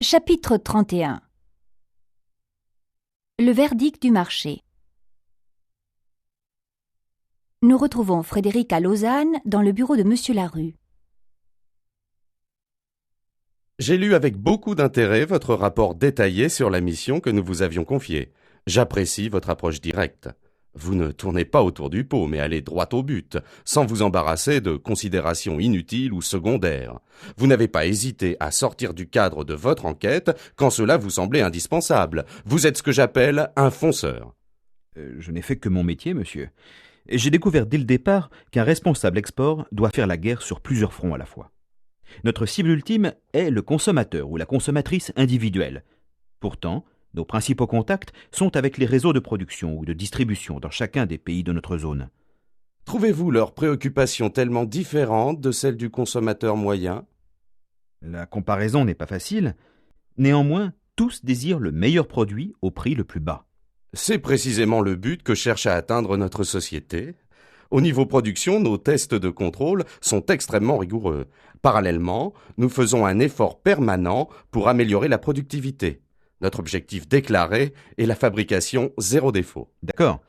Chapitre 31. Le verdict du marché. Nous retrouvons Frédéric à Lausanne, dans le bureau de Monsieur Larue. J'ai lu avec beaucoup d'intérêt votre rapport détaillé sur la mission que nous vous avions confiée. J'apprécie votre approche directe. Vous ne tournez pas autour du pot, mais allez droit au but, sans vous embarrasser de considérations inutiles ou secondaires. Vous n'avez pas hésité à sortir du cadre de votre enquête quand cela vous semblait indispensable. Vous êtes ce que j'appelle un fonceur. Je n'ai fait que mon métier, monsieur. Et j'ai découvert dès le départ qu'un responsable export doit faire la guerre sur plusieurs fronts à la fois. Notre cible ultime est le consommateur ou la consommatrice individuelle. Pourtant, nos principaux contacts sont avec les réseaux de production ou de distribution dans chacun des pays de notre zone. Trouvez-vous leurs préoccupations tellement différentes de celles du consommateur moyen ? La comparaison n'est pas facile. Néanmoins, tous désirent le meilleur produit au prix le plus bas. C'est précisément le but que cherche à atteindre notre société. Au niveau production, nos tests de contrôle sont extrêmement rigoureux. Parallèlement, nous faisons un effort permanent pour améliorer la productivité. Notre objectif déclaré est la fabrication zéro défaut. D'accord,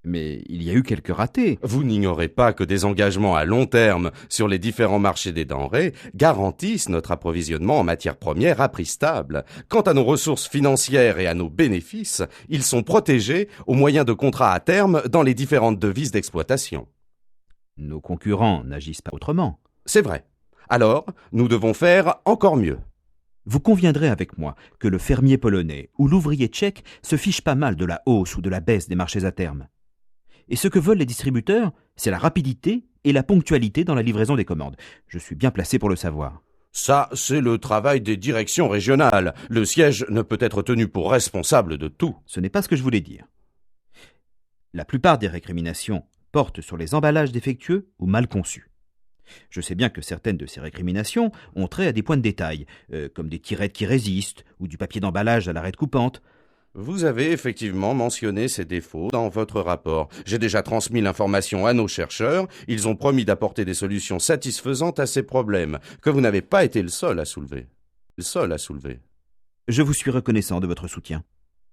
mais il y a eu quelques ratés. Vous n'ignorez pas que des engagements à long terme sur les différents marchés des denrées garantissent notre approvisionnement en matières premières à prix stable. Quant à nos ressources financières et à nos bénéfices, ils sont protégés au moyen de contrats à terme dans les différentes devises d'exploitation. Nos concurrents n'agissent pas autrement. C'est vrai. Alors, nous devons faire encore mieux. Vous conviendrez avec moi que le fermier polonais ou l'ouvrier tchèque se fiche pas mal de la hausse ou de la baisse des marchés à terme. Et ce que veulent les distributeurs, c'est la rapidité et la ponctualité dans la livraison des commandes. Je suis bien placé pour le savoir. Ça, c'est le travail des directions régionales. Le siège ne peut être tenu pour responsable de tout. Ce n'est pas ce que je voulais dire. La plupart des récriminations portent sur les emballages défectueux ou mal conçus. Je sais bien que certaines de ces récriminations ont trait à des points de détail, comme des tirettes qui résistent ou du papier d'emballage à l'arête coupante. Vous avez effectivement mentionné ces défauts dans votre rapport. J'ai déjà transmis l'information à nos chercheurs. Ils ont promis d'apporter des solutions satisfaisantes à ces problèmes, que vous n'avez pas été le seul à soulever. Je vous suis reconnaissant de votre soutien.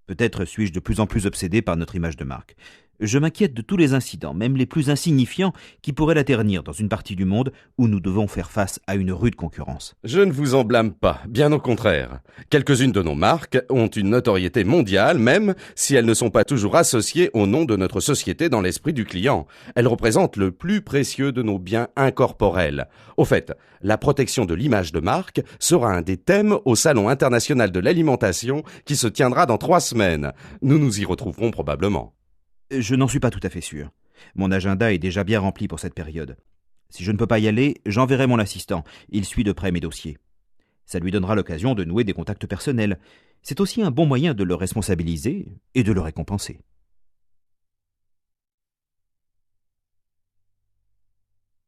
Peut-être suis-je de plus en plus obsédé par notre image de marque. Je m'inquiète de tous les incidents, même les plus insignifiants, qui pourraient la ternir dans une partie du monde où nous devons faire face à une rude concurrence. Je ne vous en blâme pas, bien au contraire. Quelques-unes de nos marques ont une notoriété mondiale, même si elles ne sont pas toujours associées au nom de notre société dans l'esprit du client. Elles représentent le plus précieux de nos biens incorporels. Au fait, la protection de l'image de marque sera un des thèmes au Salon international de l'alimentation qui se tiendra dans 3 semaines. Nous nous y retrouverons probablement. Je n'en suis pas tout à fait sûr. Mon agenda est déjà bien rempli pour cette période. Si je ne peux pas y aller, j'enverrai mon assistant. Il suit de près mes dossiers. Ça lui donnera l'occasion de nouer des contacts personnels. C'est aussi un bon moyen de le responsabiliser et de le récompenser.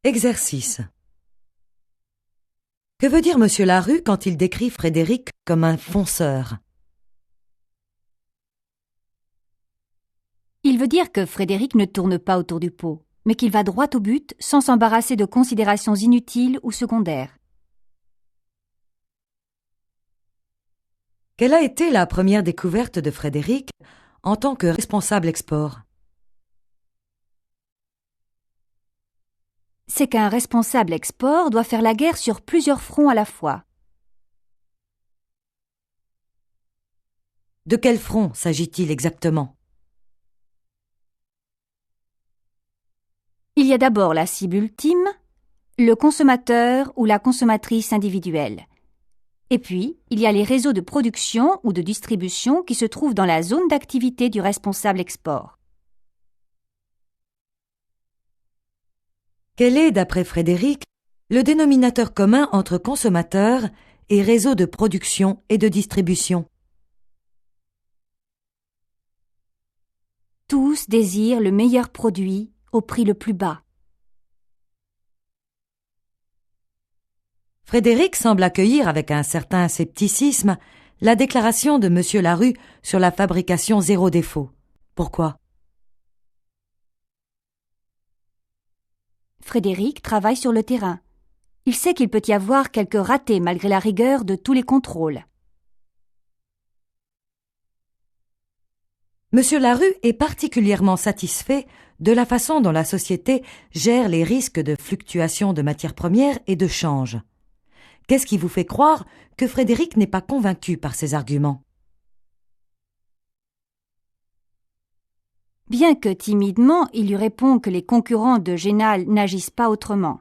Exercice. Que veut dire Monsieur Larue quand il décrit Frédéric comme un fonceur ? Il veut dire que Frédéric ne tourne pas autour du pot, mais qu'il va droit au but sans s'embarrasser de considérations inutiles ou secondaires. Quelle a été la première découverte de Frédéric en tant que responsable export ? C'est qu'un responsable export doit faire la guerre sur plusieurs fronts à la fois. De quel front s'agit-il exactement ? Il y a d'abord la cible ultime, le consommateur ou la consommatrice individuelle. Et puis, il y a les réseaux de production ou de distribution qui se trouvent dans la zone d'activité du responsable export. Quel est, d'après Frédéric, le dénominateur commun entre consommateurs et réseaux de production et de distribution ? Tous désirent le meilleur produit au prix le plus bas. Frédéric semble accueillir avec un certain scepticisme la déclaration de Monsieur Larue sur la fabrication zéro défaut. Pourquoi ? Frédéric travaille sur le terrain. Il sait qu'il peut y avoir quelques ratés malgré la rigueur de tous les contrôles. Monsieur Larue est particulièrement satisfait de la façon dont la société gère les risques de fluctuation de matières premières et de change. Qu'est-ce qui vous fait croire que Frédéric n'est pas convaincu par ces arguments? Bien que timidement, il lui répond que les concurrents de Génal n'agissent pas autrement.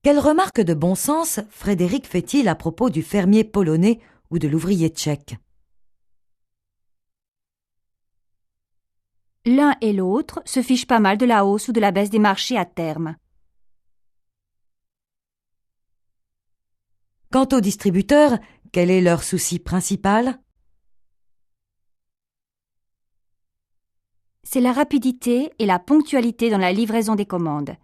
Quelle remarque de bon sens Frédéric fait-il à propos du fermier polonais ou de l'ouvrier tchèque? L'un et l'autre se fichent pas mal de la hausse ou de la baisse des marchés à terme. Quant aux distributeurs, quel est leur souci principal? C'est la rapidité et la ponctualité dans la livraison des commandes.